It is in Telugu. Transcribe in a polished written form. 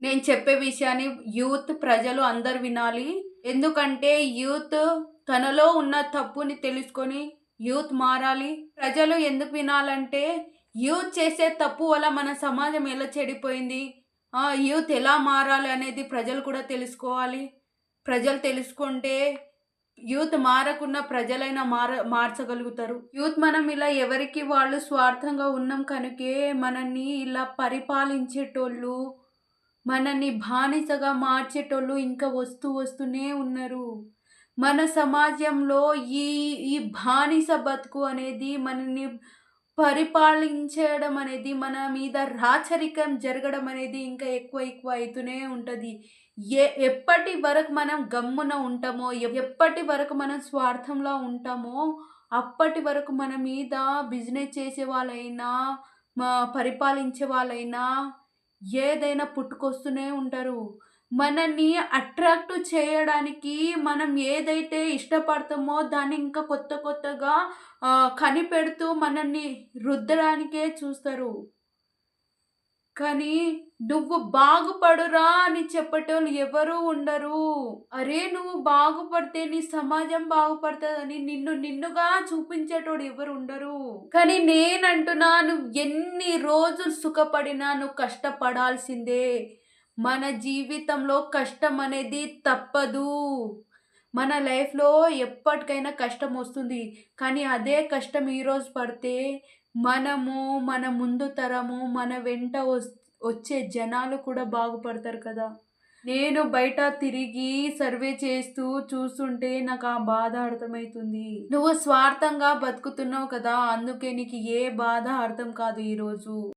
నేను చెప్పే విషయాన్ని యూత్ ప్రజలు అందరూ వినాలి. ఎందుకంటే యూత్ తనలో ఉన్న తప్పుని తెలుసుకొని యూత్ మారాలి. ప్రజలు ఎందుకు వినాలంటే యూత్ చేసే తప్పు వల్ల మన సమాజం ఎలా చెడిపోయింది. యూత్ ఎలా మారాలి అనేది ప్రజలు కూడా తెలుసుకోవాలి. ప్రజలు తెలుసుకుంటే యూత్ మారకున్న ప్రజలైనా మార్చగలుగుతారు. యూత్ మనం ఇలా ఎవరికి వాళ్ళు స్వార్థంగా ఉన్నాం కనుకే మనల్ని ఇలా పరిపాలించేటోళ్ళు, మనల్ని బానిసగా మార్చేటోళ్ళు ఇంకా వస్తూనే ఉన్నారు. మన సమాజంలో ఈ ఈ బానిస బతుకు అనేది మనల్ని పరిపాలించడం అనేది, మన మీద రాచరికం జరగడం అనేది ఇంకా ఎక్కువ అయితూనే ఉంటది. ఎప్పటి వరకు మనం గమ్మున ఉంటామో, ఎప్పటి వరకు మనం స్వార్థంలా ఉంటామో, అప్పటి వరకు మన మీద బిజినెస్ చేసే వాళ్ళైనా, పరిపాలించే వాళ్ళైనా ఏదైనా పుట్టుకొస్తూనే ఉంటారు. మనల్ని అట్రాక్ట్ చేయడానికి మనం ఏదైతే ఇష్టపడతామో దాన్ని ఇంకా కొత్తగా కనిపెడుతూ మనల్ని రుద్దడానికే చూస్తారు. కానీ నువ్వు బాగుపడురా అని చెప్పేటోళ్ళు ఎవరు ఉండరు. అరే! నువ్వు బాగుపడితే నీ సమాజం బాగుపడతదని నిన్నుగా చూపించేటోడు ఎవరు ఉండరు. కానీ నేనంటున్నా, నువ్వు ఎన్ని రోజులు సుఖపడినా నువ్వు కష్టపడాల్సిందే. మన జీవితంలో కష్టం అనేది తప్పదు. మన లైఫ్‌లో ఎప్పటికైనా కష్టమొస్తుంది. కానీ అదే కష్టం ఈరోజు పడితే మనము, మన ముందు తరము, మన వెంట వచ్చే జనాలు కూడా బాగుపడతారు కదా! నేను బయట తిరిగి సర్వే చేస్తూ చూస్తుంటే నాకు ఆ బాధ అర్థమైతుంది. నువ్వు స్వార్థంగా బతుకుతున్నావు కదా! అందుకే నీకు ఏ బాధ అర్థం కాదు ఈరోజు.